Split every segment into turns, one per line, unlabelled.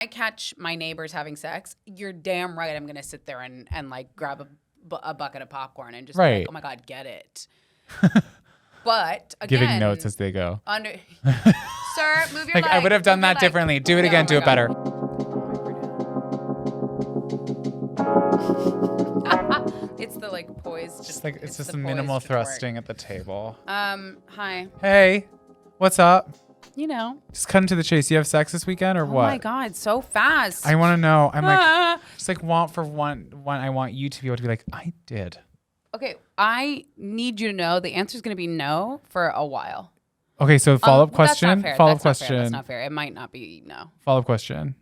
I catch my neighbors having sex, you're damn right I'm going to sit there and like grab a bucket of popcorn and just be like, oh my God, get it. But again,
giving notes as they go.
Sir, move your
like,
leg.
I would have done that differently. Do it again. Do it better.
It's the like poise.
It's just minimal thrusting at the table.
Hi.
Hey, what's up?
You know.
Just cut into the chase. You have sex this weekend or what?
Oh my God, so fast.
I want to know. I'm like, just like one. I want you to be able to be like, I did.
Okay, I need you to know the answer is going to be no for a while.
Okay, so follow-up question.
That's not fair.
Follow-up question.
That's not fair. It might not be no.
Follow-up question.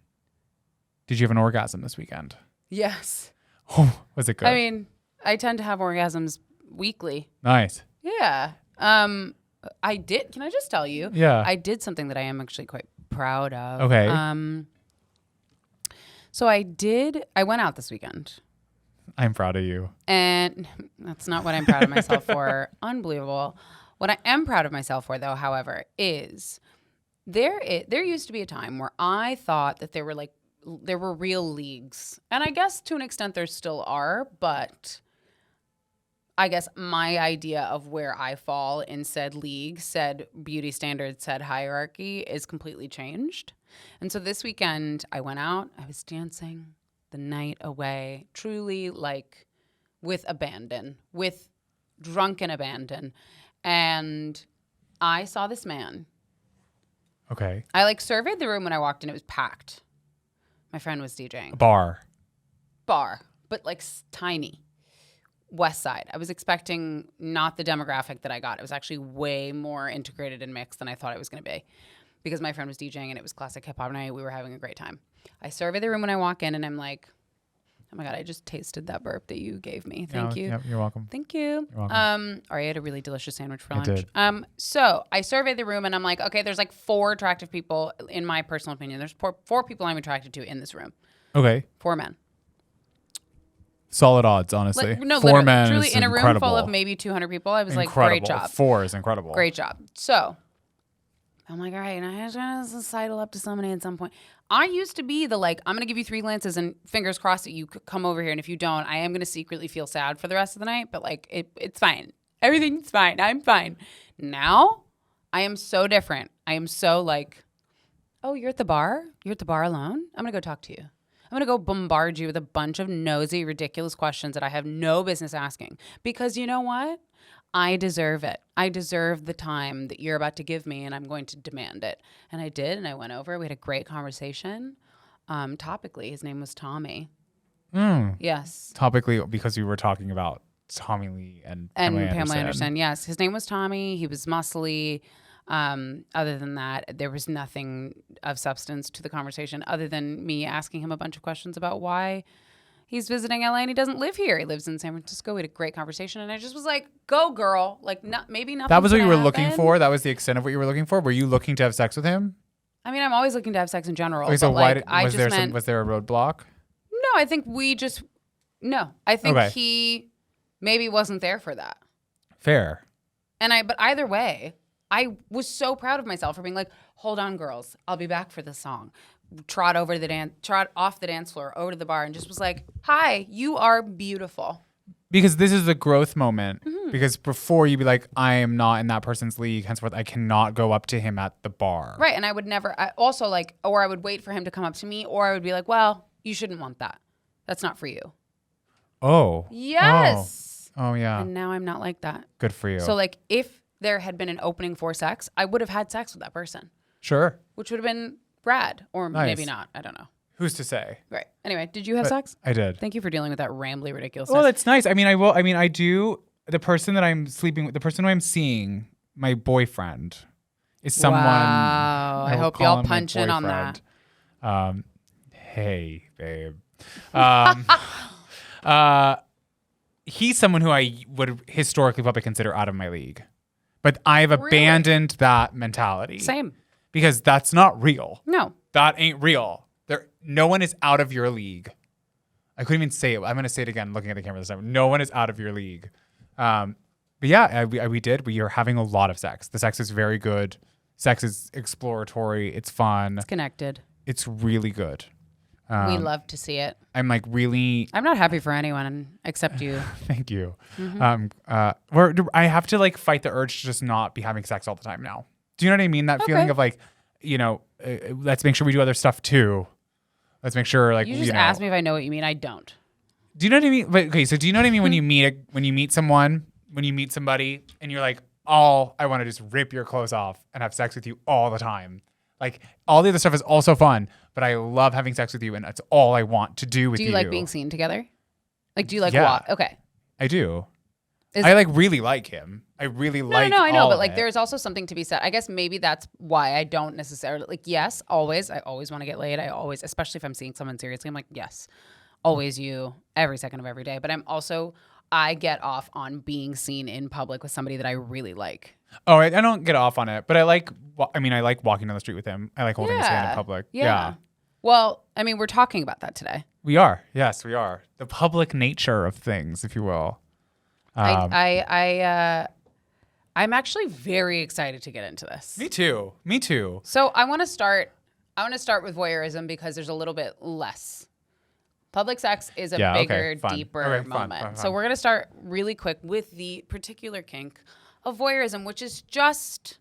Did you have an orgasm this weekend?
Yes.
Oh, was it good?
I mean, I tend to have orgasms weekly.
Nice.
Yeah. I did. Can I just tell you?
Yeah.
I did something that I am actually quite proud of.
Okay.
So I went out this weekend.
I'm proud of you.
And that's not what I'm proud of myself for. Unbelievable. What I am proud of myself for, though, however, is there used to be a time where I thought that there were real leagues. And I guess to an extent there still are, but I guess my idea of where I fall in said league, said beauty standards, said hierarchy is completely changed. And so this weekend I went out, I was dancing the night away, truly like with abandon, with drunken abandon. And I saw this man.
Okay.
I like surveyed the room when I walked in. It was packed. My friend was DJing.
A bar,
but like tiny. West Side. I was expecting not the demographic that I got. It was actually way more integrated and mixed than I thought it was going to be because my friend was DJing and it was classic hip hop night. We were having a great time. I survey the room when I walk in and I'm like, oh my God, I just tasted that burp that you gave me. Thank you.
Yep, you're welcome.
Thank you.
You're welcome.
Arya had a really delicious sandwich for lunch.
Did.
So I surveyed the room and I'm like, okay, there's like 4 attractive people in my personal opinion. There's 4 people I'm attracted to in this room.
Okay.
4 men.
Solid odds, honestly.
No,
4 men
truly
is
in a room
incredible.
full of maybe 200 people. I was
incredible.
Like, great job.
4 is incredible.
Great job. So I'm like, all right, and I was trying to sidle up to somebody at some point. I used to be the like, I'm going to give you 3 glances and fingers crossed that you could come over here. And if you don't, I am going to secretly feel sad for the rest of the night. But like, it's fine. Everything's fine. I'm fine. Now I am so different. I am so like, oh, you're at the bar? You're at the bar alone? I'm going to go talk to you. I'm going to go bombard you with a bunch of nosy, ridiculous questions that I have no business asking. Because you know what? I deserve it. I deserve the time that you're about to give me, and I'm going to demand it. And I did, and I went over. We had a great conversation. Topically, his name was Tommy. Yes.
Topically, because we were talking about Tommy Lee and Pamela
Anderson. Yes. His name was Tommy. He was muscly. Other than that, there was nothing of substance to the conversation other than me asking him a bunch of questions about why he's visiting LA and he doesn't live here. He lives in San Francisco. We had a great conversation. And I just was like, go girl. Like maybe nothing.
That was what you were looking for? That was the extent of what you were looking for? Were you looking to have sex with him?
I mean, I'm always looking to have sex in general.
Okay, so
but
why was there a roadblock?
No, I think I think he maybe wasn't there for that.
Fair.
But either way, I was so proud of myself for being like, hold on, girls, I'll be back for this song. Trot off the dance floor, over to the bar, and just was like, hi, you are beautiful.
Because this is the growth moment. Mm-hmm. Because before you'd be like, I am not in that person's league, henceforth I cannot go up to him at the bar.
Right, and I would never, or I would wait for him to come up to me, or I would be like, well, you shouldn't want that. That's not for you.
Oh.
Yes.
Oh yeah.
And now I'm not like that.
Good for you.
So like, if there had been an opening for sex, I would have had sex with that person.
Sure.
Which would have been rad, or
nice.
Maybe not. I don't know.
Who's to say?
Right. Anyway, did you have sex?
I did.
Thank you for dealing with that rambly, ridiculous.
Oh, that's nice. I do. The person that I'm sleeping with, the person who I'm seeing, my boyfriend, is someone.
Wow. I hope y'all punch in on that.
Hey, babe. He's someone who I would historically probably consider out of my league. But I've abandoned that mentality.
Same.
Because that's not real.
No.
That ain't real. No one is out of your league. I couldn't even say it. I'm going to say it again looking at the camera this time. No one is out of your league. But yeah, we did. We are having a lot of sex. The sex is very good. Sex is exploratory. It's fun.
It's connected.
It's really good.
We love to see it.
I'm like really.
I'm not happy for anyone except you.
Thank you. I have to like fight the urge to just not be having sex all the time now. Do you know what I mean? That feeling of like, let's make sure we do other stuff too. Let's make sure like
You just asked me if I know what you mean. I don't.
Do you know what I mean? But okay, so do you know what I mean when you meet somebody, and you're like, oh, I want to just rip your clothes off and have sex with you all the time. Like all the other stuff is also fun, but I love having sex with you, and that's all I want to do with you.
Do you like being seen together? Like, do you like
Yeah.
walk? Okay.
I do. I like really like him. I really like.
No, I know,
all
but
of
like,
it.
there's also something to be said. I guess maybe that's why I don't necessarily like. Yes, always. I always want to get laid. I always, especially if I'm seeing someone seriously, I'm like, yes, always you, every second of every day. But I get off on being seen in public with somebody that I really like.
Oh, I don't get off on it, but I like walking down the street with him. I like holding his hand in public. Yeah.
Well, I mean, we're talking about that today.
We are. Yes, we are. The public nature of things, if you will.
I'm actually very excited to get into this.
Me too.
So I want to start with voyeurism because there's a little bit less. Public sex is a bigger, deeper moment.
Fun.
So we're going to start really quick with the particular kink of voyeurism, which is just,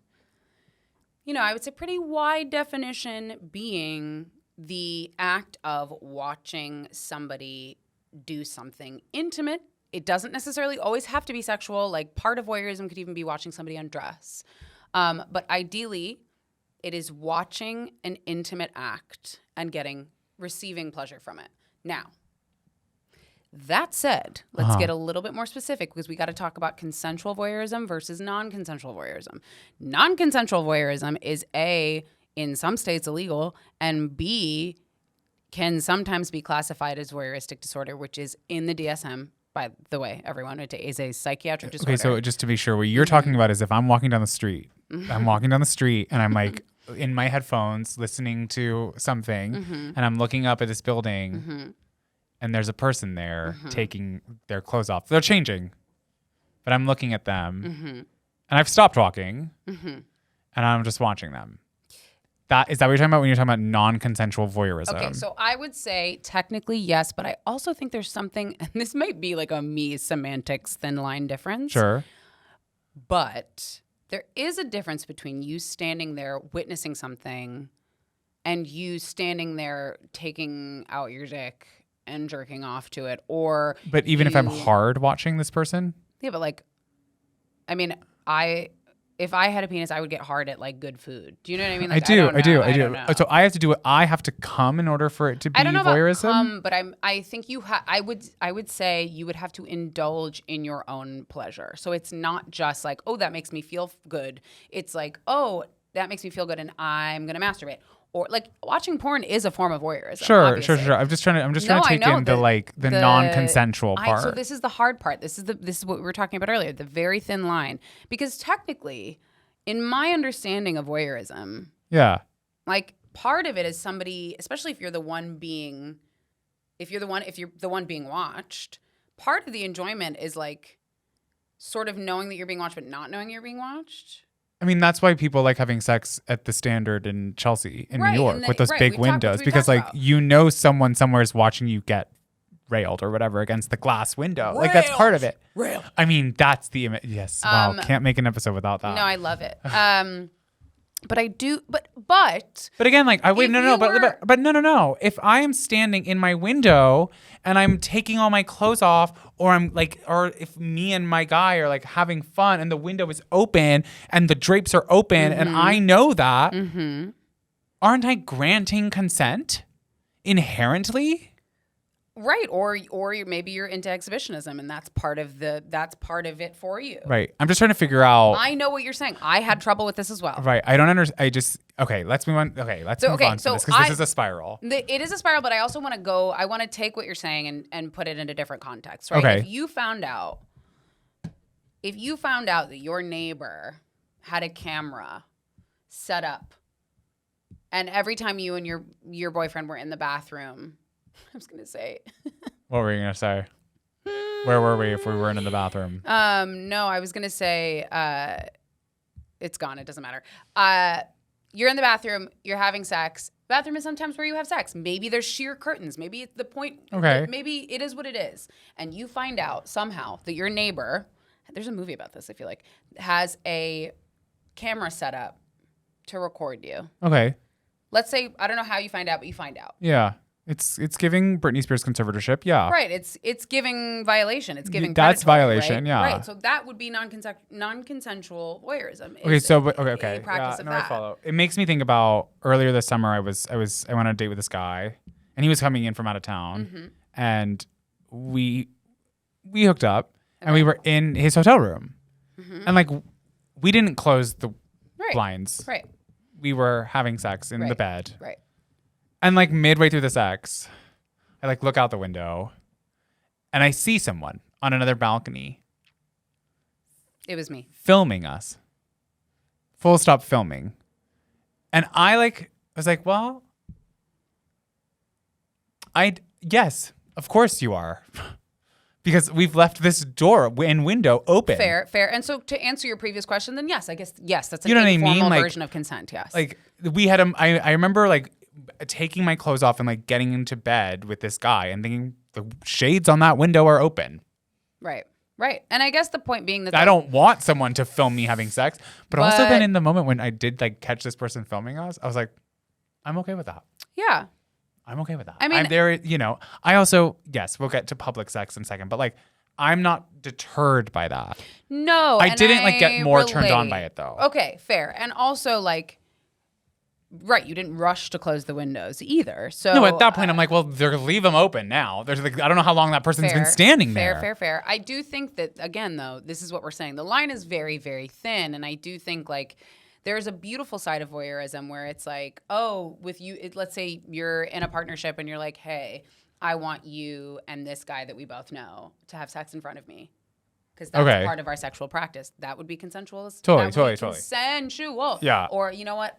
I would say pretty wide definition being the act of watching somebody do something intimate. It doesn't necessarily always have to be sexual. Like part of voyeurism could even be watching somebody undress. But ideally, it is watching an intimate act and receiving pleasure from it. Now, that said, let's get a little bit more specific because we got to talk about consensual voyeurism versus non-consensual voyeurism. Non-consensual voyeurism is A, in some states illegal, and B, can sometimes be classified as voyeuristic disorder, which is in the DSM. By the way, everyone, it is a psychiatric disorder.
Okay, so just to be sure, what you're talking about is if I'm walking down the street, and I'm like in my headphones listening to something, and I'm looking up at this building, and there's a person there taking their clothes off. They're changing, but I'm looking at them, and I've stopped walking, and I'm just watching them. Is that what you're talking about when you're talking about non-consensual voyeurism?
Okay, so I would say technically yes, but I also think there's something, and this might be like a me semantics thin line difference.
Sure.
But there is a difference between you standing there witnessing something and you standing there taking out your dick and jerking off to it.
But even if I'm hard watching this person?
Yeah, but like, I mean, if I had a penis, I would get hard at like good food. Do you know what I mean? Like,
I do.
Know.
So I have to do it. I have to come in order for it to be
I don't know
voyeurism.
About come, but I think I would say you would have to indulge in your own pleasure. So it's not just like, oh, that makes me feel good. It's like, oh, that makes me feel good, and I'm gonna masturbate. Or like watching porn is a form of voyeurism.
Sure. I'm just trying to take in the non-consensual part.
So this is the hard part. This is what we were talking about earlier, the very thin line. Because technically, in my understanding of voyeurism, like part of it is somebody, especially if you're the one being watched, part of the enjoyment is like sort of knowing that you're being watched but not knowing you're being watched.
I mean, that's why people like having sex at the Standard in Chelsea, in New York, with those big windows, because like someone somewhere is watching you get railed or whatever against the glass window. Like that's part of it.
Railed.
I mean, that's the image. Yes. Wow. Can't make an episode without that.
No, I love it. But I do. But
again, like no. If I am standing in my window and I'm taking all my clothes off, or if me and my guy are like having fun and the window is open and the drapes are open and I know that, aren't I granting consent inherently?
Right, or maybe you're into exhibitionism, and that's part of it for you.
Right. I'm just trying to figure out.
I know what you're saying. I had trouble with this as well.
Right. I don't understand. Okay. Let's move on. Okay. Let's move on to this because this is a spiral.
It is a spiral, but I also want to go. I want to take what you're saying and put it in a different context. Right.
Okay.
If you found out that your neighbor had a camera set up, and every time you and your boyfriend were in the bathroom. I was going to say.
What were you going to say? Where were we if we weren't in the bathroom?
No, I was going to say it's gone. It doesn't matter. you're in the bathroom, you're having sex. Bathroom is sometimes where you have sex. Maybe there's sheer curtains. Maybe it's the point.
Okay.
Maybe it is what it is. And you find out somehow that your neighbor, there's a movie about this, I feel like, has a camera set up to record you.
Okay.
Let's say, I don't know how you find out, but you find out.
Yeah. It's giving Britney Spears conservatorship. Yeah.
Right. It's giving violation. It's giving
That's
predatory,
violation.
right?
Yeah.
Right. So that would be non-consensual voyeurism.
Okay. So
okay.
A
Practice
yeah,
of
no,
that.
I follow. It makes me think about earlier this summer. I went on a date with this guy, and he was coming in from out of town, and we hooked up, and we were in his hotel room, and like we didn't close the blinds.
Right.
We were having sex in the bed.
Right.
And like midway through the sex, I like look out the window and I see someone on another balcony.
It was me.
Filming us. Full stop filming. And I was like, well, yes, of course you are. Because we've left this door and window open.
Fair. And so to answer your previous question, then yes, I guess, yes, that's an
You know what I mean?
informal
Like-
version of consent, yes.
Like we had I remember like taking my clothes off and like getting into bed with this guy and thinking the shades on that window are open.
Right. And I guess the point being that
I don't want someone to film me having sex, but also
But-
then in the moment when I did like catch this person filming us, I was like, I'm okay with that.
Yeah.
I'm okay with that.
I mean-
I'm there, I also, yes, we'll get to public sex in a second, but like, I'm not deterred by that.
No.
I
and
didn't like get more turned on
relate.
by it though.
Okay, fair. And also like, right, you didn't rush to close the windows either. So
No, at that point, I'm like, well, they're gonna leave them open now. There's like, I don't know how long that person's been standing there.
Fair. I do think that, again, though, this is what we're saying. The line is very, very thin. And I do think, like, there's a beautiful side of voyeurism where it's like, oh, with you, let's say you're in a partnership and you're like, hey, I want you and this guy that we both know to have sex in front of me. Because that's part of our sexual practice. That would be consensual.
Totally.
Consensual.
Yeah.
Or, you know what?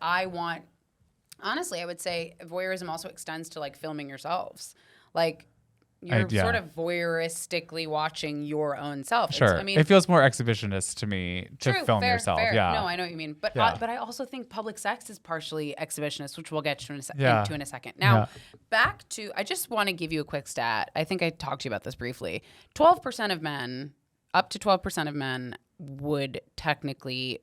Honestly, I would say voyeurism also extends to like filming yourselves. Like you're sort of voyeuristically watching your own self.
Sure.
I mean,
it feels more exhibitionist to me to film
fair,
yourself.
Fair.
Yeah.
No, I know what you mean. But I also think public sex is partially exhibitionist, which we'll get to in a second. Now, back to, I just want to give you a quick stat. I think I talked to you about this briefly. 12% of men, up to 12% of men would technically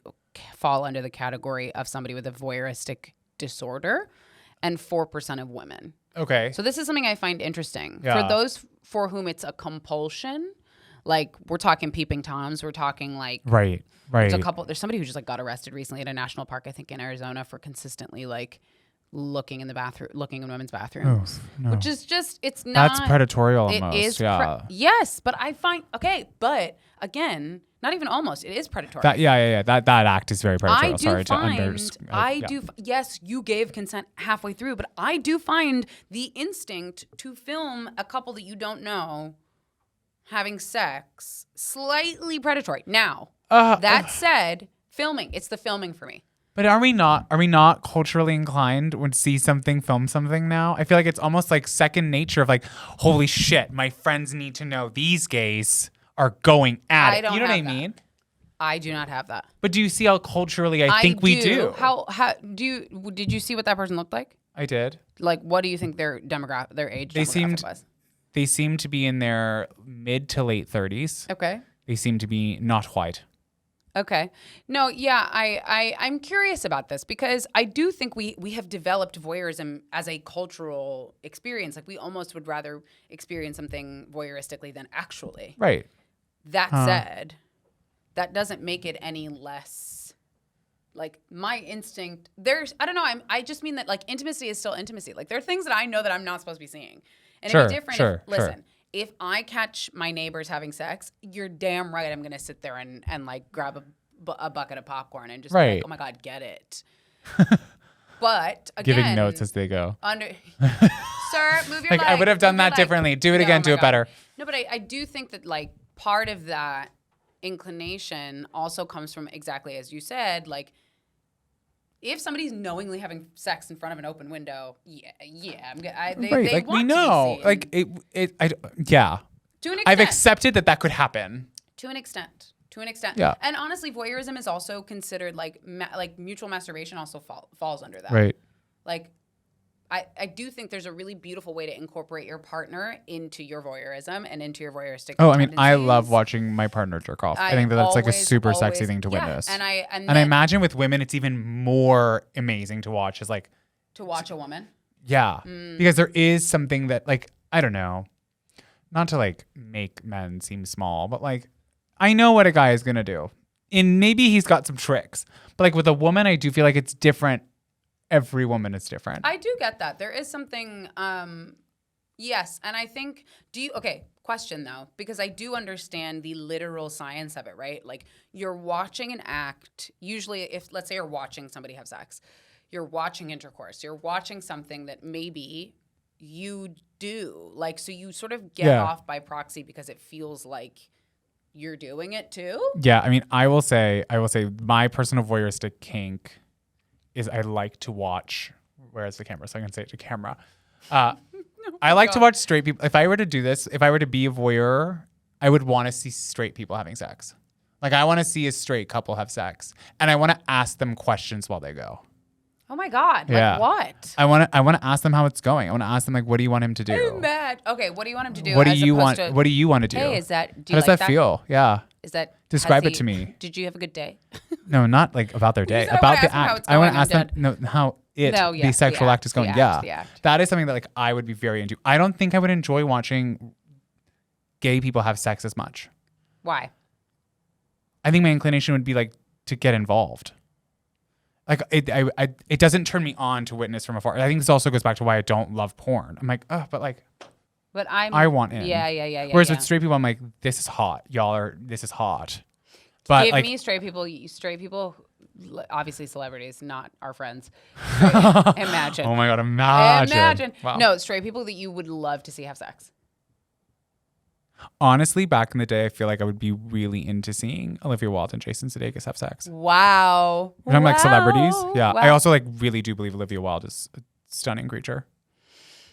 fall under the category of somebody with a voyeuristic disorder, and 4% of women.
Okay.
So this is something I find interesting.
Yeah.
For those for whom it's a compulsion, like we're talking peeping toms, we're talking like
Right.
there's somebody who just like got arrested recently at a national park, I think in Arizona, for consistently like looking in women's bathrooms.
No.
Which is just, it's not.
That's predatory almost.
It is. Yes, but I find, but again, not even almost, it is predatory.
That act is very predatory.
Yes, you gave consent halfway through, but I do find the instinct to film a couple that you don't know having sex slightly predatory. Now, that said, it's the filming for me.
But are we not culturally inclined when see something, film something now? I feel like it's almost like second nature of like, holy shit, my friends need to know these gays are going at it. You know what I mean?
I do not have that.
But do you see how culturally I think we do?
How did you see what that person looked like?
I did.
Like, what do you think their age demographic was?
They seemed to be in their mid to late 30s.
Okay.
They seem to be not white.
Okay. No, yeah, I'm curious about this because I do think we have developed voyeurism as a cultural experience. Like we almost would rather experience something voyeuristically than actually.
Right.
That said, that doesn't make it any less like my instinct. I don't know. I just mean that like intimacy is still intimacy. Like there are things that I know that I'm not supposed to be seeing. And it'd be different listen. If I catch my neighbors having sex, you're damn right I'm going to sit there and like grab a bucket of popcorn and just be like, oh my God, get it. But again.
Giving notes as they go.
Sir, move your leg.
I would have done that differently. Do it again, do it better.
No, but I do think that like part of that inclination also comes from exactly as you said, like if somebody's knowingly having sex in front of an open window, they
we know. Like To an extent.
To an extent. To an extent.
Yeah.
And honestly, voyeurism is also considered like mutual masturbation also falls under that.
Right.
Like, I do think there's a really beautiful way to incorporate your partner into your voyeurism and into your voyeuristic
I love
tendencies.
watching my partner jerk off. I think that's like a super sexy thing to witness.
And I
imagine with women, it's even more amazing to watch. Is like
to watch a woman.
Yeah, because there is something that like I don't know, not to like make men seem small, but like I know what a guy is gonna do, and maybe he's got some tricks. But like with a woman, I do feel like it's different. Every woman is different.
I do get that. There is something, yes. And I think, question though, because I do understand the literal science of it, right? Like you're watching an act, usually if, let's say you're watching somebody have sex, you're watching intercourse, you're watching something that maybe you do. Like, so you sort of get off by proxy because it feels like you're doing it too.
Yeah. I mean, I will say my personal voyeuristic kink is I like to watch, where's the camera? So I can say it to camera. I like to watch straight people. If I were to do this, if I were to be a voyeur, I would want to see straight people having sex. Like I want to see a straight couple have sex. And I want to ask them questions while they go.
Oh my God.
Yeah.
Like what?
I want to ask them how it's going. I want to ask them like, what do you want him to do?
I'm mad. Okay. What do you want him to do?
What do you want to do?
Hey,
how
does
like
that
feel? Yeah. Describe it to
me.
me.
Did you have a good day?
No, not like about their day.
said,
About the act. I want to ask them how the sexual act is going.
The act.
That is something that like I would be very into. I don't think I would enjoy watching gay people have sex as much.
Why?
I think my inclination would be like to get involved. Like it doesn't turn me on to witness from afar. I think this also goes back to why I don't love porn. I'm like, but like.
But
I want in.
Yeah.
Whereas with straight people, I'm like, this is hot. This is hot. But
give
like,
me straight people, obviously celebrities, not our friends. Imagine.
Oh my God, imagine.
Wow. No, straight people that you would love to see have sex.
Honestly, back in the day, I feel like I would be really into seeing Olivia Wilde and Jason Sudeikis have sex.
Wow.
When I'm like celebrities. Yeah.
Wow.
I also like really do believe Olivia Wilde is a stunning creature.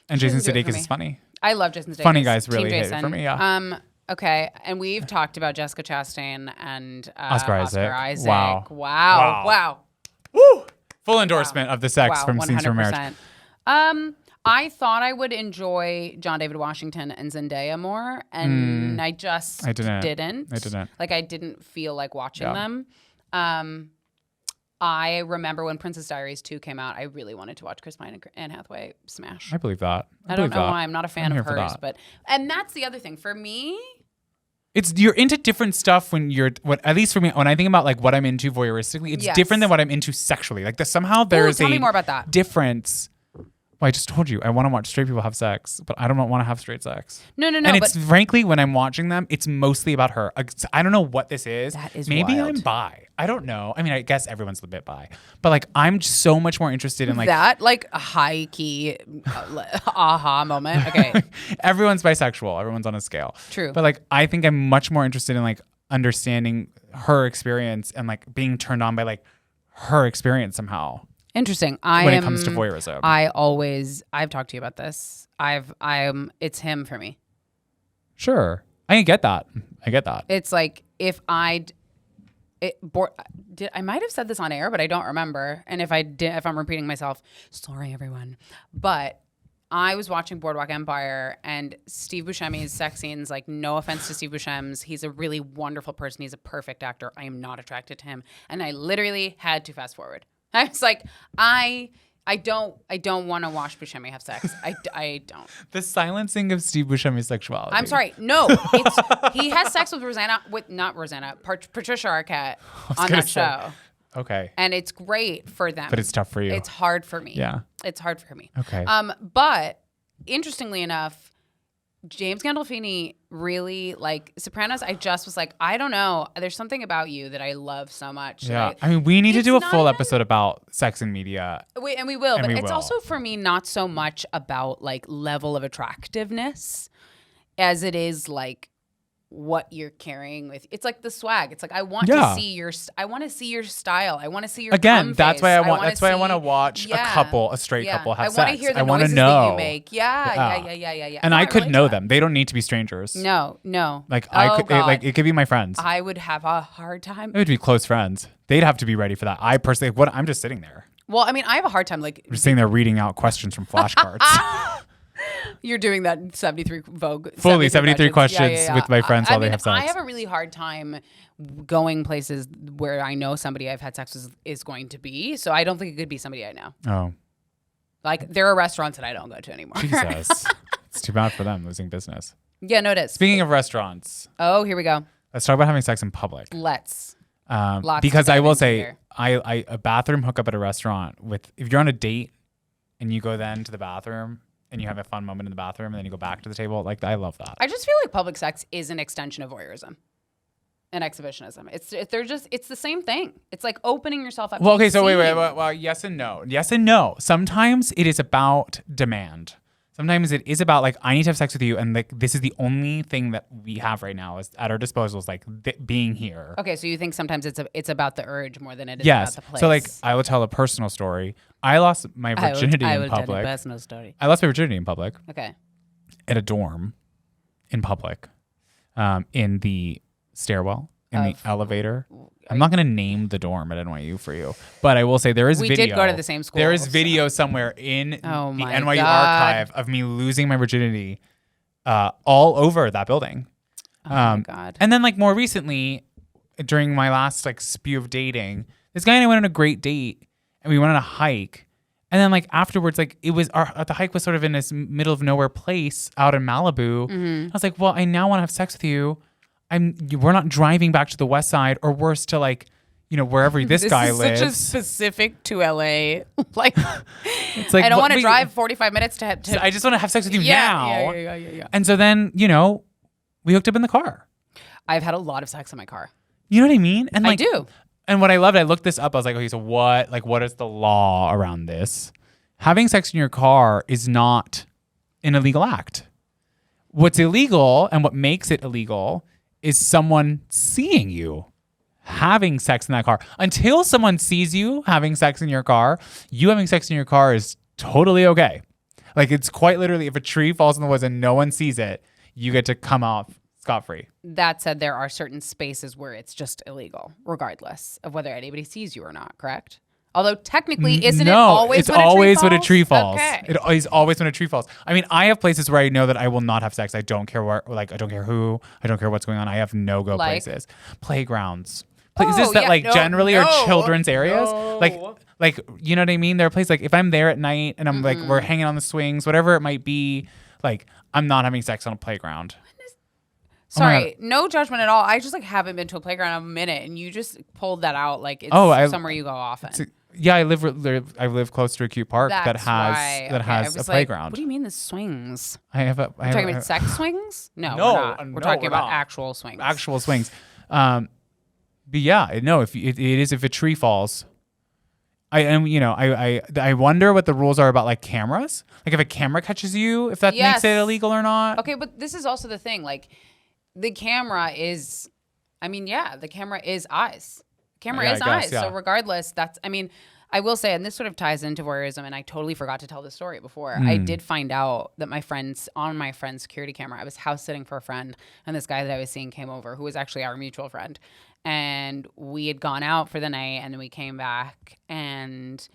And Jason Sudeikis is funny.
I love Jason Sudeikis.
Funny guys really hit it for me, yeah.
Okay, and we've talked about Jessica Chastain and
Oscar Isaac.
Wow.
Woo! Full endorsement of the sex from Scenes from Marriage.
I thought I would enjoy John David Washington and Zendaya more, and I didn't. Like I didn't feel like watching them. I remember when Princess Diaries 2 came out, I really wanted to watch Chris Pine and Anne Hathaway smash.
I believe that.
I don't know why. I'm not a fan of hers, and that's the other thing for me.
You're into different stuff at least for me, when I think about like what I'm into voyeuristically, it's different than what I'm into sexually. Like somehow there's
tell me more about that.
Difference. Well, I just told you I want to watch straight people have sex, but I don't want to have straight sex.
No.
And it's frankly, when I'm watching them, it's mostly about her. I don't know what this is.
That is
maybe
wild.
I'm bi. I don't know. I mean, I guess everyone's a bit bi, but like I'm so much more interested in like
that, like a high key aha moment. Okay,
everyone's bisexual. Everyone's on a scale.
True,
but like I think I'm much more interested in like understanding her experience and like being turned on by like her experience somehow.
Interesting.
When it comes to voyeurism,
I've talked to you about this. It's him for me.
Sure, I get that.
It's like if I might have said this on air, but I don't remember. And if I'm repeating myself, sorry everyone. But I was watching Boardwalk Empire and Steve Buscemi's sex scenes. Like, no offense to Steve Buscemi, he's a really wonderful person. He's a perfect actor. I am not attracted to him, and I literally had to fast forward. I was like, I don't want to watch Buscemi have sex. I don't.
The silencing of Steve Buscemi's sexuality.
I'm sorry. No, he has sex with Patricia Arquette on that show.
Okay.
And it's great for them.
But it's tough for you.
It's hard for me.
Yeah.
It's hard for me.
Okay.
But interestingly enough, James Gandolfini really, like, Sopranos, I just was like, I don't know. There's something about you that I love so much.
Yeah. I mean, we need to do a full episode about sex and media.
We will. But it's also, for me, not so much about, like, level of attractiveness as it is, like, what you're carrying with. It's like the swag. It's like I want to see your style. I want to see your
Again, that's why I want.
wanna
That's why I want to watch a straight couple have sex.
I want to hear the
I want to
noises
know.
that you make. Yeah.
And I could know them. They don't need to be strangers.
No.
Like I could, it could be my friends.
I would have a hard time.
It would be close friends. They'd have to be ready for that. I personally, I'm just sitting there.
Well, I mean, I have a hard time. Like
I'm just sitting there reading out questions from flashcards.
You're doing that 73 Vogue.
Fully 73 questions with my friends while they have sex.
I have a really hard time going places where I know somebody I've had sex with is going to be. So I don't think it could be somebody I know.
Oh.
Like there are restaurants that I don't go to anymore.
Jesus. It's too bad for them losing business.
Yeah, no, it is.
Speaking of restaurants.
Oh, here we go.
Let's talk about having sex in public.
Let's.
Because I will say, a bathroom hookup at a restaurant if you're on a date and you go then to the bathroom and you have a fun moment in the bathroom and then you go back to the table, like I love that.
I just feel like public sex is an extension of voyeurism and exhibitionism. It's the same thing. It's like opening yourself up.
Well, okay, so wait. Well, yes and no. Yes and no. Sometimes it is about demand. Sometimes it is about like I need to have sex with you, and like this is the only thing that we have right now is at our disposal is like being here.
Okay, so you think sometimes it's about the urge more than it is
yes.
about the place.
So like I will tell a personal story. I lost my virginity
I
in
will tell
public.
a personal story.
I lost my virginity in public.
Okay.
At a dorm, in public, in the stairwell, in the elevator. I'm not going to name the dorm at NYU for you, but I will say there is video.
We did go to the same school.
There is video somewhere in the NYU archive of me losing my virginity all over that building.
Oh my God.
And then like more recently, during my last like spew of dating, this guy and I went on a great date and we went on a hike. And then like afterwards, like the hike was sort of in this middle of nowhere place out in Malibu. Mm-hmm. I was like, well, I now want to have sex with you. We're not driving back to the west side or worse to like, wherever this guy lives.
Such a specific to LA. Like,
it's like
I don't want to drive 45 minutes to
I just want to have sex with you now.
Yeah.
And so then, we hooked up in the car.
I've had a lot of sex in my car.
You know what I mean? And like,
I do.
And what I loved, I looked this up. I was like, okay, so what is the law around this? Having sex in your car is not an illegal act. What's illegal and what makes it illegal is someone seeing you having sex in that car. Until someone sees you having sex in your car, you having sex in your car is totally okay. Like it's quite literally, if a tree falls in the woods and no one sees it, you get to come off scot-free.
That said, there are certain spaces where it's just illegal, regardless of whether anybody sees you or not, correct? Although technically, isn't it always
it's
when
always
a tree falls?
when a tree falls.
Okay.
It is always when a tree falls. I mean, I have places where I know that I will not have sex. I don't care where, like, I don't care who, I don't care what's going on. I have no-go places. Playgrounds. Places that generally are children's areas. Like, you know what I mean? There are places like if I'm there at night and I'm like, we're hanging on the swings, whatever it might be, like, I'm not having sex on a playground.
Sorry, no judgment at all. I just like haven't been to a playground in a minute, and you just pulled that out like it's somewhere you go often.
Yeah, I live close to a cute park that has a playground.
What do you mean the swings?
We're
talking about sex swings? No, we're not. We're talking about actual swings.
Actual swings. But yeah, no. If a tree falls, I wonder what the rules are about like cameras. Like if a camera catches you, if that makes it illegal or not.
Okay, but this is also the thing. Like the camera is, the camera is eyes. Camera is eyes. Yeah. So regardless, I will say, and this sort of ties into voyeurism, and I totally forgot to tell this story before. I did find out that on my friend's security camera, I was house sitting for a friend, and this guy that I was seeing came over, who was actually our mutual friend. And we had gone out for the night, and then we came back, and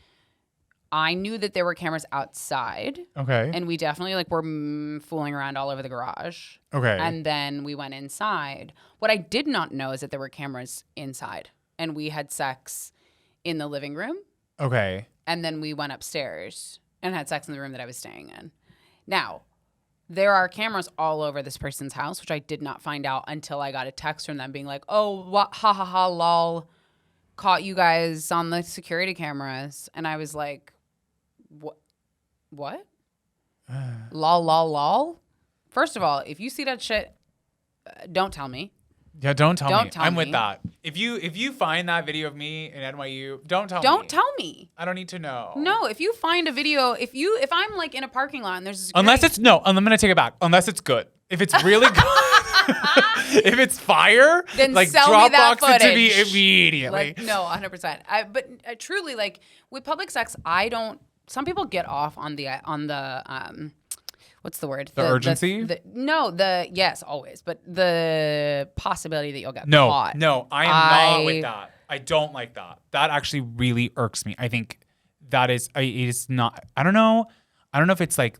I knew that there were cameras outside.
Okay.
And we definitely were fooling around all over the garage.
Okay.
And then we went inside. What I did not know is that there were cameras inside. And we had sex in the living room.
Okay.
And then we went upstairs and had sex in the room that I was staying in. Now, there are cameras all over this person's house, which I did not find out until I got a text from them being like, oh, what, ha, ha, ha, lol, caught you guys on the security cameras. And I was like, what? Lol, lol, lol? First of all, if you see that shit, don't tell me.
Yeah, don't tell me. I'm with that. If you find that video of me in NYU, don't tell me.
Don't tell me.
I don't need to know.
No, if you find a video, if I'm like in a parking lot and there's a
I'm gonna take it back. Unless it's good. If it's really good. If it's fire,
then
like
sell me that
Dropbox it to me
footage.
immediately.
Like, no, 100%. But truly, like with public sex, some people get off on the what's the word?
The urgency?
Yes, always. But the possibility that you'll get
No,
caught.
no, I am not with that. I don't like that. That actually really irks me. I think that it is not, I don't know if it's like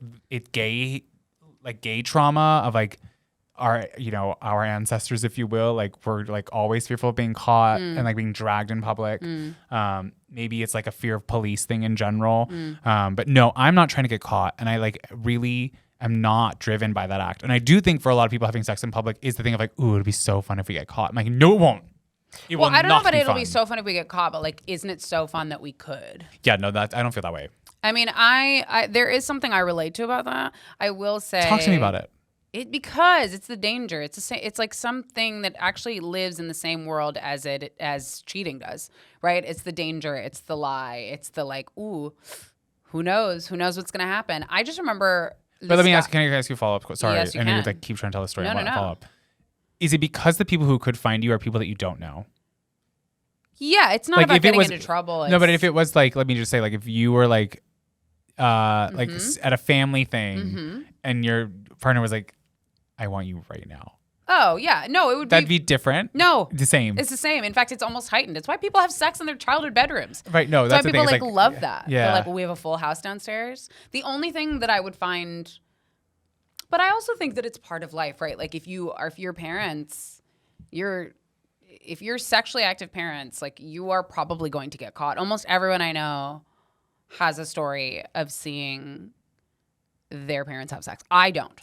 gay trauma of like our ancestors, if you will, like we're like always fearful of being caught and like being dragged in public. Maybe it's like a fear of police thing in general. But no, I'm not trying to get caught. And I like really am not driven by that act. And I do think for a lot of people having sex in public is the thing of like, ooh, it'd be so fun if we get caught. I'm like, no, it won't.
Well, I don't know, but it'll be so fun if we get caught. But like, isn't it so fun that we could?
Yeah, no, I don't feel that way.
I mean, I there is something I relate to about that. I will say,
talk to me about it.
Because it's the danger. It's like something that actually lives in the same world as cheating does, right? It's the danger. It's the lie. It's the like, ooh, who knows? Who knows what's gonna happen? I just remember.
But let me ask. Can I ask you a follow up? Sorry,
yes, you
I know you
can.
like keep trying to tell the story.
No,
I want to
no.
follow up. Is it because the people who could find you are people that you don't know?
Yeah, it's not
like
about getting into trouble.
No, but if it was like, let me just say, like if you were like, at a family thing, and your partner was like, "I want you right now."
Oh yeah, no, it would
That'd be different.
No,
the same.
It's the same. In fact, it's almost heightened. It's why people have sex in their childhood bedrooms.
Right. No, that's
why
the
people
thing.
like love that.
Yeah.
They're like, well, we have a full house downstairs. The only thing that I would find, but I also think that it's part of life, right? Like if your parents, if you're sexually active parents, like you are probably going to get caught. Almost everyone I know has a story of seeing their parents have sex. I don't.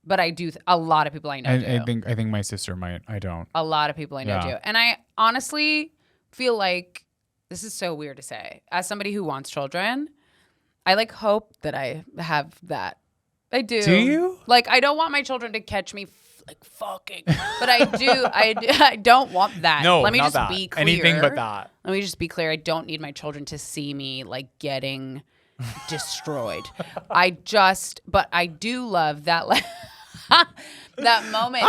But I do. A lot of people I know do.
I think my sister might. I don't.
A lot of people I know do. And I honestly feel like this is so weird to say. As somebody who wants children, I like hope that I have that. I do.
Do you?
Like I don't want my children to catch me like fucking, but I do. I don't want that.
No,
let me
not
just
that.
be clear.
Anything but that.
Let me just be clear. I don't need my children to see me like getting destroyed. But I do love that like that moment,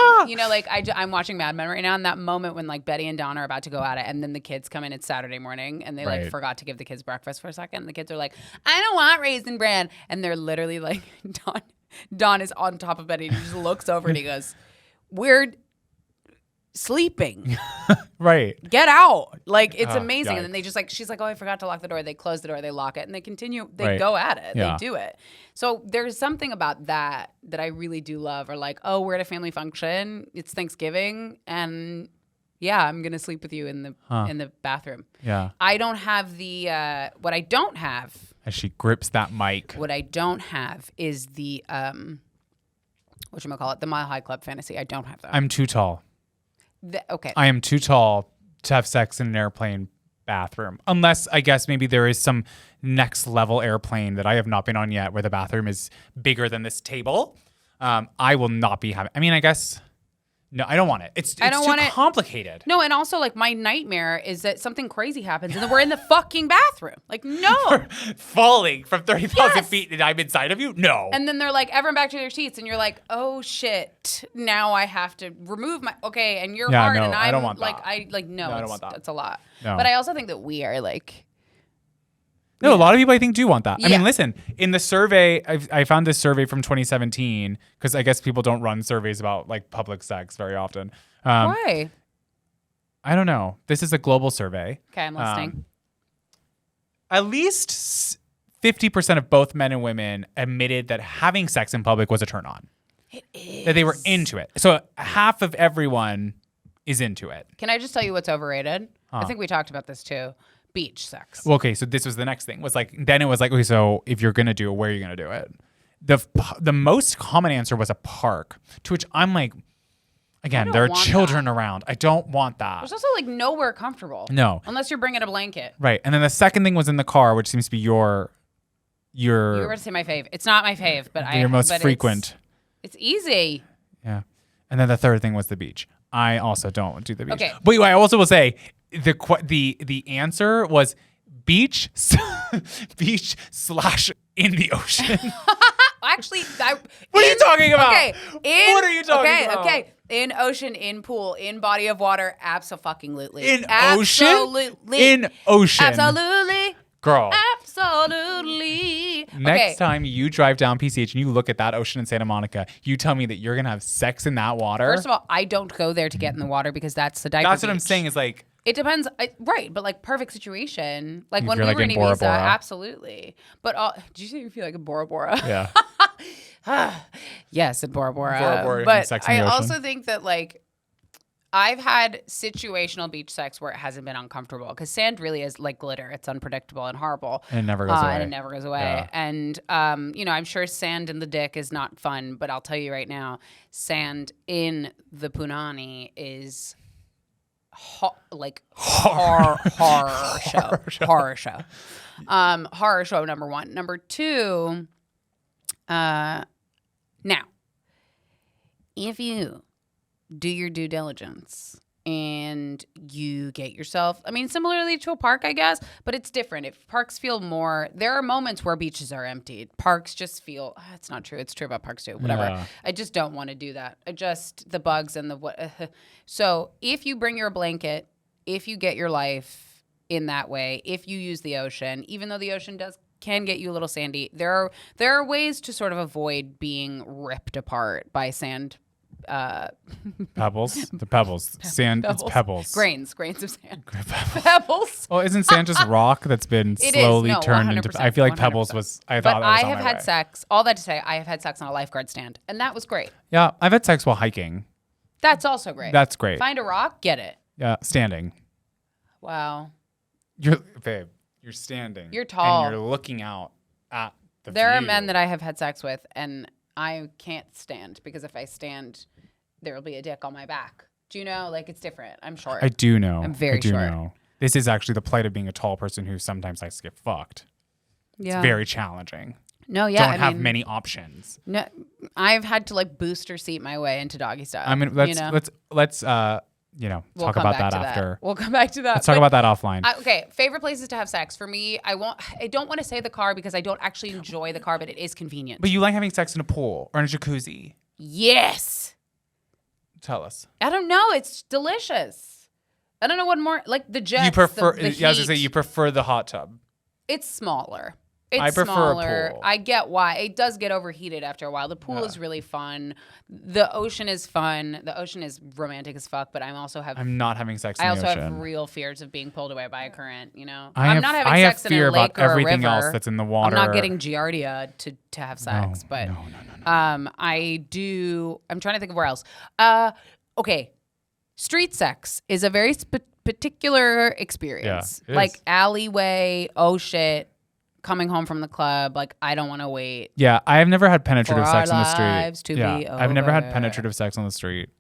like I'm watching Mad Men right now, and that moment when like Betty and Don are about to go at it, and then the kids come in, it's Saturday morning, and they like forgot to give the kids breakfast for a second, and the kids are like, I don't want Raisin Bran, and they're literally like, Don is on top of Betty, and he just looks over and he goes, we're sleeping.
Right.
Get out. Like it's amazing.
Yeah.
And then they just like, she's like, oh, I forgot to lock the door. They close the door, they lock it, and they continue, they
Right.
go at it.
Yeah.
They do it. So there's something about that I really do love. Or like, oh, we're at a family function. It's Thanksgiving. And yeah, I'm going to sleep with you in the bathroom.
Yeah.
I don't have what I don't have.
As she grips that mic.
What I don't have is the, whatchamacallit, the Mile High Club fantasy. I don't have that.
I'm too tall.
Okay.
I am too tall to have sex in an airplane bathroom. Unless, I guess, maybe there is some next level airplane that I have not been on yet where the bathroom is bigger than this table. I will not be having... I mean, I guess... No, I don't want it. It's too complicated.
No, and also, like, my nightmare is that something crazy happens and then we're in the fucking bathroom. Like, no.
Falling from 30,000 feet and I'm inside of you? No.
And then they're like, everyone back to their seats. And you're like, oh, shit. Now I have to remove my... Okay, and you're hard. And
I don't want that.
I don't want that. It's a lot.
No.
But I also think that we are, like...
No, a lot of people I think do want that.
Yeah.
I mean, listen, in the survey, I found this survey from 2017 because I guess people don't run surveys about like public sex very often.
Why?
I don't know. This is a global survey.
Okay, I'm listening.
At least 50% of both men and women admitted that having sex in public was a turn on.
It is.
That they were into it. So half of everyone is into it.
Can I just tell you what's overrated? I think we talked about this too. Beach sex.
Well, okay, so this was the next thing. Then it was like, okay, so if you're gonna do it, where are you gonna do it? The most common answer was a park, to which I'm like, again, there are children around. I don't want that.
There's also like nowhere comfortable.
No,
unless you're bringing a blanket.
Right, and then the second thing was in the car, which seems to be your.
You were going to say my fave. It's not my fave, but
your most frequent.
It's easy.
Yeah, and then the third thing was the beach. I also don't do the beach.
Okay,
but I also will say. The answer was beach / in the ocean.
actually,
What are you talking about?
Okay,
What are you talking about?
Okay, in ocean, in pool, in body of water, absolutely.
In ocean?
Absolutely.
In ocean.
Absolutely.
Girl.
Absolutely.
Next time you drive down PCH and you look at that ocean in Santa Monica, you tell me that you're going to have sex in that water.
First of all, I don't go there to get in the water because that's the diaper
That's what I'm
beach.
saying is like.
It depends, right? But like perfect situation, like when
You're
we
like
were in
in Bora
Ibiza,
Bora.
absolutely. But did you say you feel like a Bora Bora?
Yeah.
Yes, in Bora Bora.
Bora Bora
But
sex in
I
the ocean.
also think that like I've had situational beach sex where it hasn't been uncomfortable because sand really is like glitter. It's unpredictable and horrible.
And it never goes away.
And it never goes away.
Yeah.
And, I'm sure sand in the dick is not fun, but I'll tell you right now, sand in the punani is horror show. Horror show, number one. Number two, now, if you do your due diligence and you get yourself, similarly to a park, I guess, but it's different. If parks feel more, there are moments where beaches are emptied. Parks just feel, it's not true. It's true about parks too, whatever.
Yeah.
I just don't want to do that. The bugs and So if you bring your blanket, if you get your life in that way, if you use the ocean, even though the ocean can get you a little sandy, there are ways to sort of avoid being ripped apart by sand.
Pebbles? The pebbles. Sand,
Pebbles.
it's pebbles.
Grains of sand. Pebbles.
Well, isn't sand just rock that's been slowly turned into...
100%,
I feel like
100%.
pebbles was... I
But
thought that was
I
on
have
my
had
way.
sex. All that to say, I have had sex on a lifeguard stand, and that was great.
Yeah, I've had sex while hiking.
That's also great.
That's great.
Find a rock, get it.
Yeah, standing.
Wow.
You're standing.
You're tall.
And you're looking out at the
There are
view.
men that I have had sex with, and I can't stand because if I stand, there will be a dick on my back. Do you know? Like, it's different. I'm short.
I do know.
I'm very
I do
short.
know. This is actually the plight of being a tall person who sometimes likes to get fucked.
Yeah.
It's very challenging.
No, yeah.
Don't have many options.
No, I've had to like booster seat my way into doggy style.
I mean, let's
We'll
talk
come
about
back
that
to
after.
We'll come back to that.
Let's talk about that offline.
Okay, favorite places to have sex for me. I don't want to say the car because I don't actually enjoy the car, but it is convenient.
But you like having sex in a pool or in a jacuzzi.
Yes.
Tell us.
I don't know. It's delicious. I don't know what more like the jets.
You prefer?
The
I was gonna say
heat.
you prefer the hot tub.
It's smaller. It's
I prefer
smaller.
a pool.
I get why. It does get overheated after a while. The pool is really fun. The ocean is fun. The ocean is romantic as fuck, but I'm
not having sex in
I
the
also
ocean.
have real fears of being pulled away by a current,
I'm
not having
I have
sex in
fear
a lake
about
or a
everything
river.
else that's in the water.
I'm not getting Giardia to have sex, but
no.
I do. I'm trying to think of where else. Okay, street sex is a very particular experience.
Yeah, it
like
is.
alleyway, oh shit, coming home from the club. Like I don't want to wait.
Yeah, I have never had penetrative
For
sex
our
on the street.
lives to
yeah,
be
I've never had
over.
penetrative sex on the street.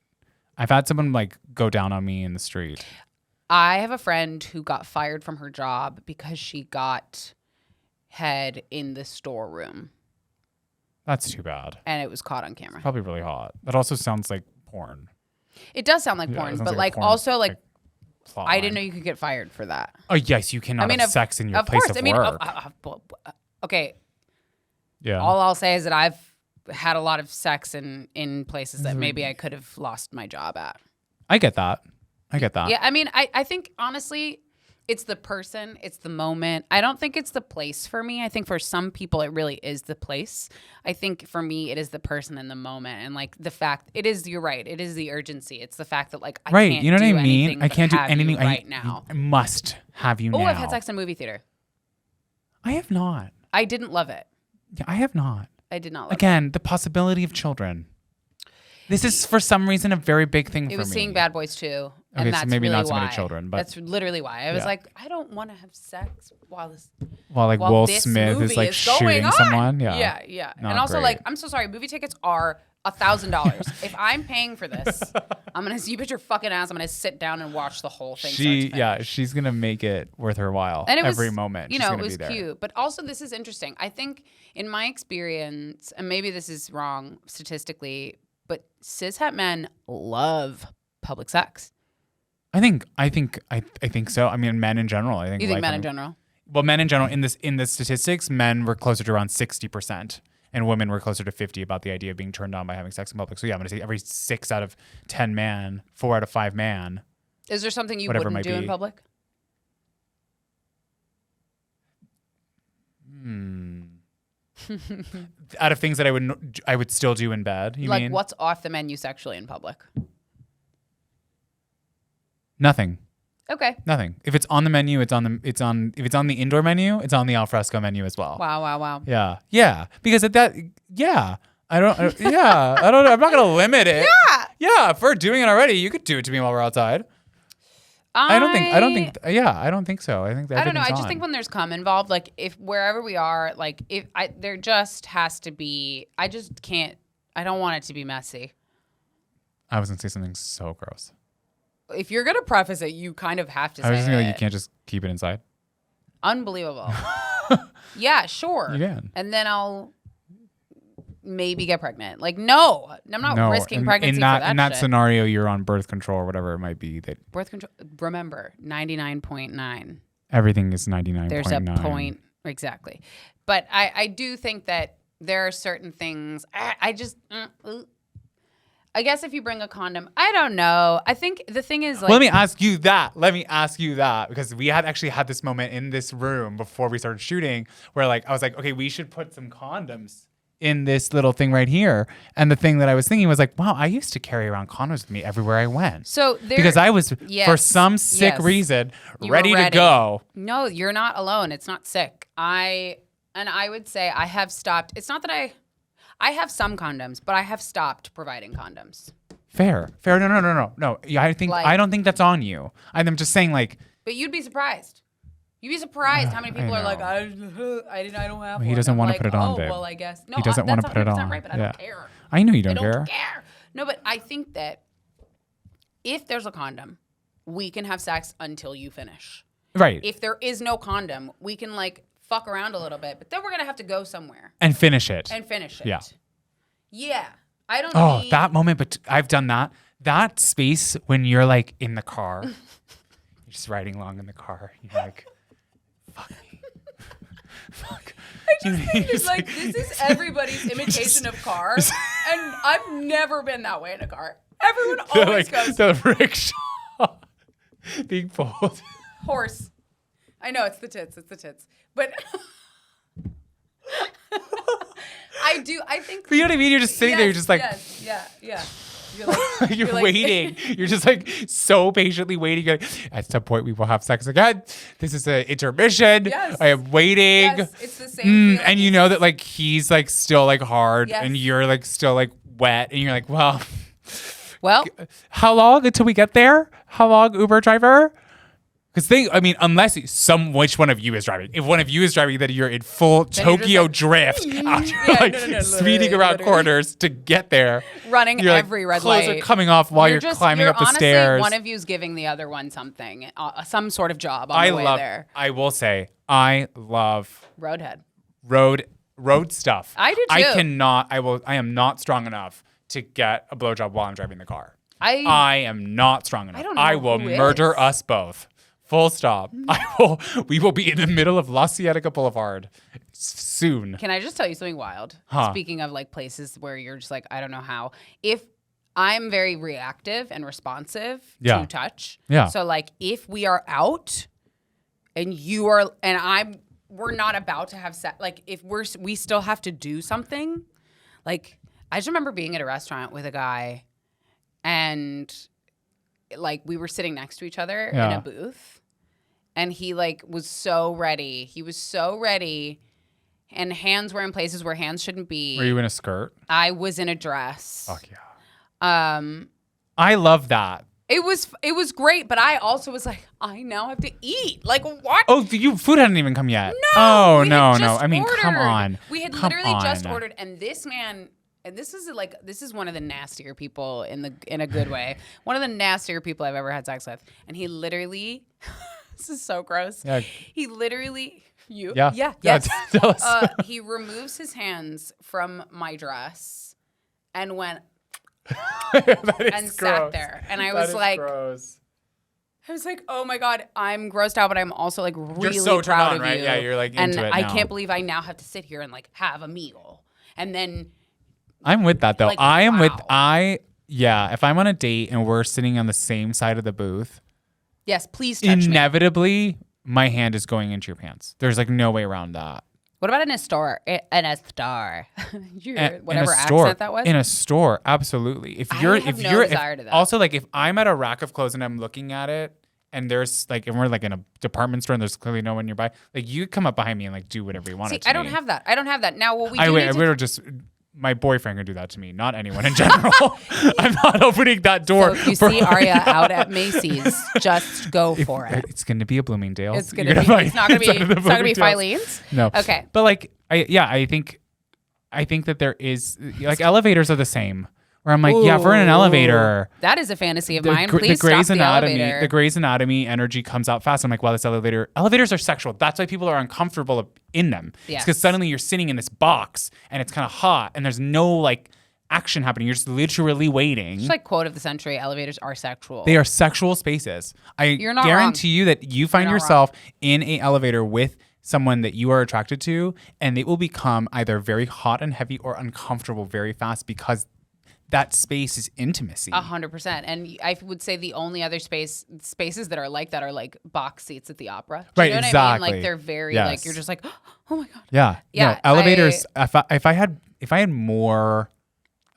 I've had someone like go down on me in the street.
I have a friend who got fired from her job because she got head in the storeroom
That's too bad.
and it was caught on camera.
Probably really hot. That also sounds like porn.
It does sound like
Yeah, it
porn,
sounds
but
like a
like
porn,
also like
plot
I didn't know
line.
you could get fired for that.
Oh yes, you cannot have sex in your
of
place
course.
of
I mean,
work.
okay.
Yeah.
All I'll say is that I've had a lot of sex in places that maybe I could have lost my job at.
I get that.
Yeah, I mean, I think honestly, it's the person, it's the moment. I don't think it's the place for me. I think for some people, it really is the place. I think for me, it is the person in the moment, and like the fact it is. You're right. It is the urgency. It's the fact that like I
right.
can't
You know what
do
I mean?
anything
I
but
can't do
have you
anything
right now.
I must have you
Oh,
now.
I've had sex in a movie theater.
I have not.
I didn't love it.
Yeah, I have not.
I did not love
Again, the possibility of children. This is for some reason a very big thing
it. It
for
was
me.
seeing Bad Boys 2.
Okay,
And
so
that's
maybe
really
not so many
why.
children, but-
that's literally why. I was
Yeah.
like, I don't want to have sex while this
While like
while
Will
this
Smith
movie
is like
going
shooting
on.
someone. Yeah.
Yeah.
Not
And also,
great.
like, I'm so sorry. Movie tickets are $1,000. If I'm paying for this, I'm gonna you put your fucking ass. I'm gonna sit down and watch the whole thing.
She's gonna make it worth her while.
And it was,
every moment.
You
she's
know,
gonna
it was
be there.
cute. But also, this is interesting. I think, in my experience, and maybe this is wrong statistically, but cishet men love public sex.
I think so. I mean, men in general. I think.
You think
like,
men in general?
Well, men in general in the statistics, men were closer to around 60%, and women were closer to 50 about the idea of being turned on by having sex in public. So yeah, I'm going to say every 6 out of 10 man, 4 out of 5 man.
Is there something you
Whatever it
wouldn't
might
do in
be.
public?
Out of things that I would still do in bed, you
Like
mean?
what's off the menu sexually in public?
Nothing.
Okay.
Nothing. If it's on the menu, if it's on the indoor menu, it's on the alfresco menu as well.
Wow.
Yeah. Yeah. Because I'm not going to limit it.
Yeah.
Yeah. If we're doing it already, you could do it to me while we're outside. I don't think so. I think
I don't know. I just think when there's cum involved, like if wherever we are, like there just has to be, I just can't, I don't want it to be messy.
I was going to say something so gross.
If you're going to preface it, you kind of have to say
I was just
it.
going to you can't just keep it inside.
Unbelievable. Yeah, sure.
You can.
And then I'll maybe get pregnant. Like, no, I'm not risking pregnancy for that
in that
shit.
scenario, you're on birth control or whatever it might be. That
Birth control, remember, 99.9.
everything is 99.9.
There's a point. Exactly. But I do think that there are certain things, I guess if you bring a condom, I don't know. I think the thing is like.
Well, let me ask you that because we had actually had this moment in this room before we started shooting where like I was like, okay, we should put some condoms in this little thing right here. And the thing that I was thinking was like, wow, I used to carry around condoms with me everywhere I went.
So
because I was for some sick reason ready to go.
No, you're not alone. It's not sick. I would say I have stopped. It's not that I have some condoms, but I have stopped providing condoms.
Fair. No. Yeah, I don't think that's on you. I'm just saying like.
But you'd be surprised. You'd be surprised how many people are like, I don't have one.
He doesn't want to
like,
put it on, babe.
Well, I guess. No,
he doesn't want to put it on.
Right, but I don't care.
I know you
I
don't
care. No, but I think that if there's a condom, we can have sex until you finish.
Right.
If there is no condom, we can like fuck around a little bit, but then we're gonna have to go somewhere
and finish it.
Yeah. Yeah. I don't.
Oh, that moment, but I've done that. That space when you're like in the car, you're just riding along in the car. You're like, fuck me. Fuck.
I just think it's like this is everybody's imitation of car, and I've never been that way in a car. Everyone always goes
the rickshaw being pulled.
Horse. I know it's the tits, but I do. I think.
But you know what I mean? You're just sitting there. You're just like.
Yeah. You're like,
you're waiting. You're just like so patiently waiting. Like, at some point, we will have sex again. This is an intermission.
Yes.
I am waiting.
Yes, it's the same. Feeling.
And you know that like he's like still like hard,
Yes.
and you're like still like wet, and you're like, well, how long until we get there? How long, Uber driver? Because unless which one of you is driving? If one of you is driving, then you're in full Tokyo
like,
drift. You're speeding around corners to get there.
Running every red light.
Clothes are coming off while you're climbing up the
honestly,
stairs.
One of you's giving the other one something, some sort of job on the way there.
I will say, I love
Roadhead.
Road stuff.
I do too.
I am not strong enough to get a blowjob while I'm driving the car. I am not strong enough. I will murder us both. Full stop. We will be in the middle of La Cienega Boulevard soon.
Can I just tell you something wild? Speaking of like places where you're just like, I don't know how. If I'm very reactive and responsive to touch.
Yeah.
So like if we are out and you are, and we're not about to have sex, like if we still have to do something. Like I just remember being at a restaurant with a guy and like we were sitting next to each other in a booth and he like was so ready. He was so ready and hands were in places where hands shouldn't be.
Were you in a skirt?
I was in a dress.
Fuck yeah. I love that.
It was great, but I also was like, I now have to eat. Like what?
Oh, food hadn't even come yet.
No.
Oh, no. I mean,
ordered.
come on.
We had literally just ordered, and this man. And this is one of the nastier people in a good way. One of the nastier people I've ever had sex with. And he literally, this is so gross. Yeah. He literally, yes.
Tell us.
He removes his hands from my dress and went and sat there. And I was like,
gross.
I was like, oh my God, I'm grossed out, but I'm also like really
You're so
proud
turned on,
of
right?
you.
Yeah, you're like into
and
it
I
now.
can't believe I now have to sit here and like have a meal. and then
I'm with that though.
Like,
I am with
wow.
if I'm on a date and we're sitting on the same side of the booth,
yes, please touch me.
inevitably my hand is going into your pants. There's like no way around that.
What about in a store? Whatever
store,
accent that was.
in a store, absolutely. If you're,
have
if
no
you're,
desire to that.
also like if I'm at a rack of clothes and I'm looking at it, and there's like, and we're like in a department store and there's clearly no one nearby, like you come up behind me and like do whatever you want.
See,
to
I don't
me.
have that. I don't have that. Now, what we
I
do
wait,
need to
we're just. My boyfriend can do that to me, not anyone in general. I'm not opening that door.
So if you see Arya out at Macy's, just go for it.
It's going to be a Bloomingdale.
It's not gonna be Filene's.
No.
Okay.
But like, I think that there is like elevators are the same. Where I'm like, yeah, if we're in an elevator.
That is a fantasy of mine. Please
the Grey's
stop the
Anatomy,
elevator.
the Grey's Anatomy energy comes out fast. I'm like, wow, this elevators are sexual. That's why people are uncomfortable in them.
Yes.
Because suddenly you're sitting in this box and it's kind of hot and there's no like action happening. You're just literally waiting.
It's like quote of the century: elevators are sexual.
They are sexual spaces.
You're not
guarantee you that you find
You're not
yourself in an elevator with someone that you are attracted to, and it will become either very hot and heavy or uncomfortable very fast because that space is intimacy.
100%. And I would say the only other spaces that are like that are like box seats at the opera.
Right,
You know what
exactly.
I mean? Like they're very
Yes.
like you're just like, oh my god.
Yeah.
Yeah,
No, elevators. If I had more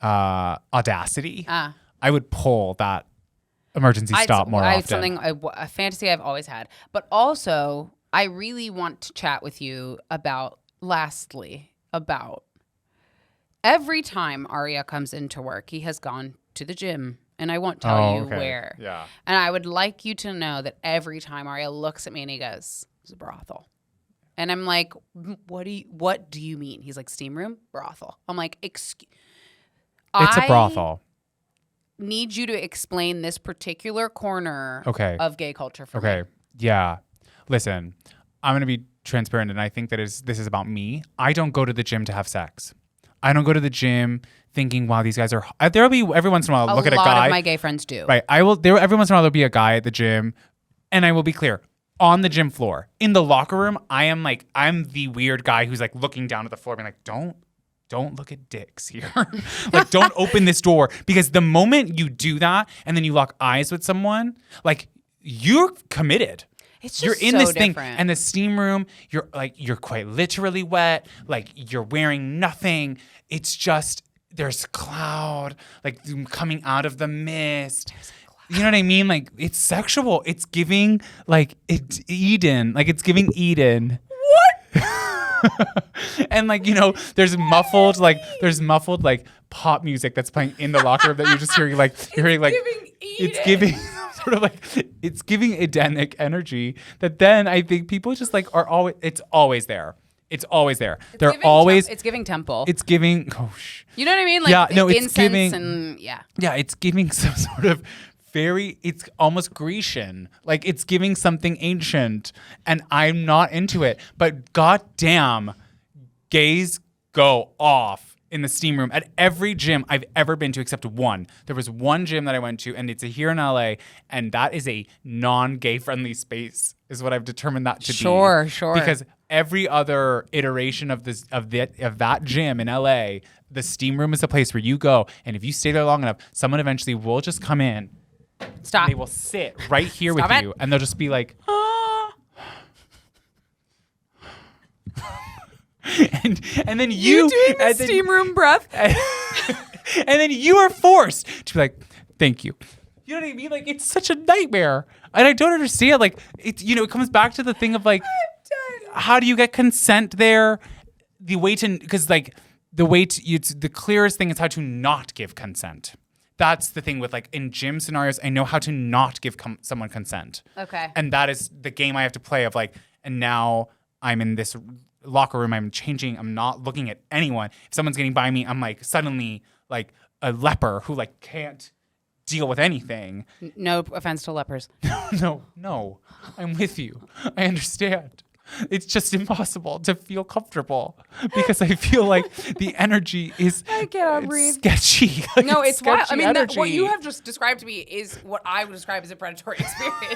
audacity, I would pull that emergency stop more often.
It's something a fantasy I've always had. But also, I really want to chat with you about. Lastly, about every time Arya comes into work, he has gone to the gym. And I won't tell you where.
Yeah.
And I would like you to know that every time Arya looks at me and he goes, it's a brothel. And I'm like, what do you mean? He's like, steam room, brothel. I'm like,
it's a brothel.
Need you to explain this particular corner of gay culture for me.
Okay. Yeah. Listen, I'm going to be transparent, and I think that this is about me. I don't go to the gym to have sex. I don't go to the gym thinking, wow, these guys are. There'll be every once in a while, look at a guy.
A lot of my gay friends do.
Right. Every once in a while, there'll be a guy at the gym, and I will be clear. On the gym floor, in the locker room, I'm the weird guy who's like looking down at the floor, being like, don't look at dicks here. Like, don't open this door, because the moment you do that and then you lock eyes with someone, like you're committed.
It's just
you're in
so
this thing,
different.
and the steam room. You're quite literally wet. Like you're wearing nothing. It's just there's cloud like coming out of the mist. You know what I mean? Like it's sexual. It's giving like it's Eden. Like it's giving Eden. What? And like there's muffled pop music that's playing in the locker room that you're just hearing like it's giving sort of like it's giving Edenic energy that then I think people just like are always it's always there. It's always there. They're always
it's giving temple.
It's giving
You know what I mean? Like
yeah, no, it's
incense
giving
and
yeah, it's giving some sort of it's almost Grecian. Like it's giving something ancient, and I'm not into it. But goddamn, gays go off in the steam room at every gym I've ever been to except one. There was one gym that I went to, and it's here in LA, and that is a non-gay friendly space, is what I've determined that to be.
Sure.
Because every other iteration of that gym in LA, the steam room is a place where you go, and if you stay there long enough, someone eventually will just come in.
Stop.
They will sit right here with you, and they'll just be like, and then you
doing the steam room breath,
and then you are forced to be like, thank you. You know what I mean? Like it's such a nightmare, and I don't understand. Like it comes back to the thing of like, how do you get consent there? The clearest thing is how to not give consent. That's the thing with like in gym scenarios, I know how to not give someone consent.
Okay.
And that is the game I have to play of like, and now I'm in this locker room, I'm changing, I'm not looking at anyone. If someone's getting by me, I'm like suddenly like a leper who like can't deal with anything.
No offense to lepers.
No, I'm with you. I understand. It's just impossible to feel comfortable because I feel like the energy is
I cannot breathe.
Sketchy.
No, it's wild. I mean,
what
what you have just described to me is what I would describe as a predatory experience.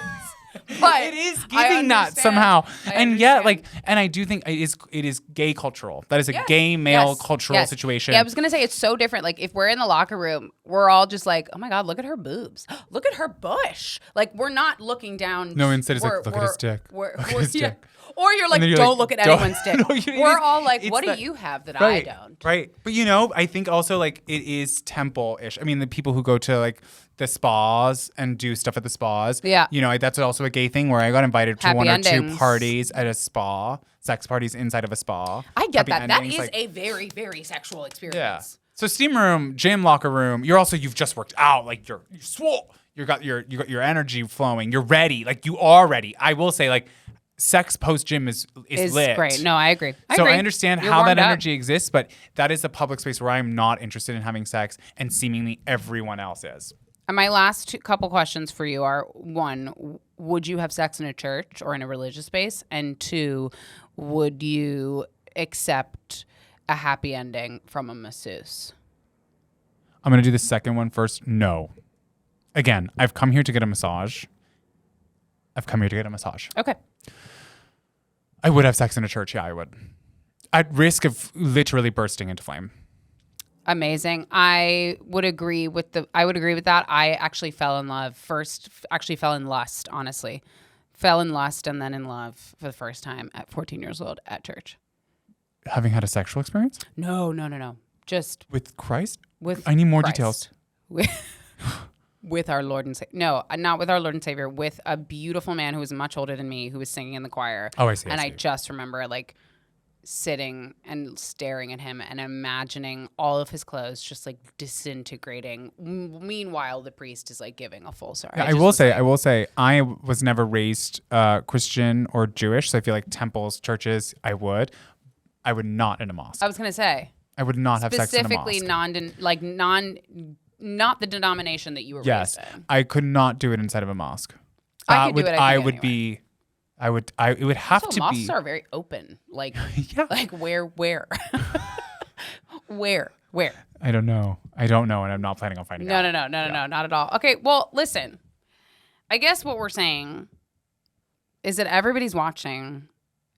But
it is
I
giving that
understand.
somehow.
I
And yet,
understand.
like, and I do think it is gay cultural. That is a
Yes.
gay male
Yes.
cultural
Yes.
situation.
Yeah, I was gonna say it's so different. Like if we're in the locker room, we're all just like, oh my god, look at her boobs, look at her bush. Like we're not looking down.
No, instead it's like, look at his dick. Look at his dick.
Or you're like,
then you're
don't
like,
look at
don't-
anyone's dick.
No, it
We're
is-
all like,
it's
what
that-
do you have that
Right,
I don't?
right. But I think also like it is temple-ish. I mean, the people who go to like the spas and do stuff at the spas.
Yeah.
That's also a gay thing where I got invited to
Happy
one or
endings.
two parties at a spa, sex parties inside of a spa.
I get
Happy
that. That
endings,
is
like-
a very, very sexual experience.
Yeah. So steam room, gym, locker room. You've just worked out. Like you're swole. You got your energy flowing. You're ready. Like you are ready. I will say like sex post gym is lit.
Great. No, I agree.
So
agree.
I understand
You're
how that
warmed up.
energy exists, but that is a public space where I'm not interested in having sex, and seemingly everyone else is.
And my last couple questions for you are: one, would you have sex in a church or in a religious space? And two, would you accept a happy ending from a masseuse?
I'm gonna do the second one first. No. Again, I've come here to get a massage.
Okay.
I would have sex in a church. Yeah, I would. At risk of literally bursting into flame.
Amazing. I would agree with that. I actually fell in love first. Actually, fell in lust. Honestly, fell in lust and then in love for the first time at 14 years old at church.
Having had a sexual experience
No. Just
with Christ.
with.
I need more
Christ.
details.
With our Lord and Savior. No, not with our Lord and Savior. With a beautiful man who was much older than me, who was singing in the choir.
Oh, I see.
And I just remember like sitting and staring at him and imagining all of his clothes just like disintegrating. Meanwhile, the priest is like giving a full sorry.
Yeah, I will say, I was never raised Christian or Jewish, so I feel like temples, churches, I would not in a mosque.
I was gonna say
I would not have sex in a mosque.
specifically not the denomination that you were
Yes,
raised in.
I could not do it inside of a mosque.
I could do it, I think,
would
anyway.
be. It would have
So
to
mosques
be.
are very open. Like,
Yeah.
like where? Where?
I don't know, and I'm not planning on finding out.
No, not at all. Okay, well, listen. I guess what we're saying is that everybody's watching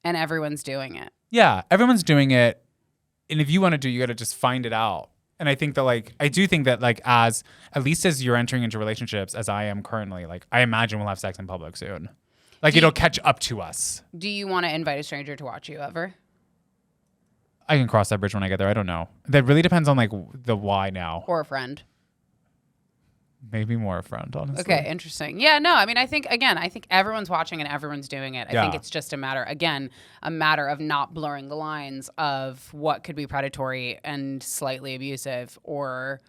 and everyone's doing it.
Yeah, everyone's doing it, and if you want to do, you got to just find it out. And I think that I do think that as at least as you're entering into relationships, as I am currently, I imagine we'll have sex in public soon. It'll catch up to us.
Do you want to invite a stranger to watch you ever?
I can cross that bridge when I get there. I don't know. That really depends on the why now.
Or a friend?
Maybe more a friend, honestly.
Okay, interesting. Yeah, no, I mean, I think everyone's watching and everyone's doing it. I think it's just a matter of not blurring the lines of what could be predatory and slightly abusive or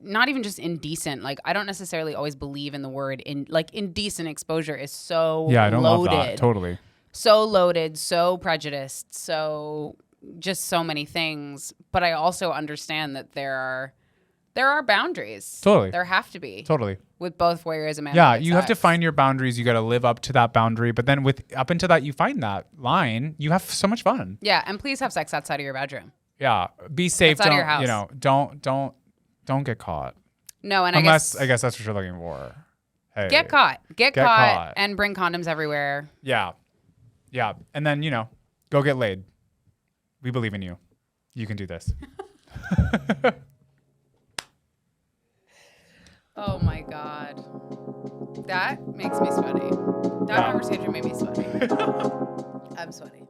not even just indecent. I don't necessarily always believe in the word indecent exposure is so
Yeah, I don't
loaded.
love that. Totally.
So loaded, so prejudiced, so just so many things. But I also understand that there are boundaries.
Totally.
There have to be.
Totally.
With both voyeurism and
Yeah,
with
you have to
sex.
find your boundaries. You got to live up to that boundary. But then up until that, you find that line. You have so much fun.
Yeah, and please have sex outside of your bedroom.
Yeah, be safe.
Outside of
Don't
your house.
Don't get caught.
No, and
Unless
I guess
that's what you're looking for. Hey,
get caught. Get
Get
caught
caught.
and bring condoms everywhere.
Yeah, and then go get laid. We believe in you. You can do this.
Oh my God. That makes me sweaty. That conversation made me sweaty. I'm sweaty.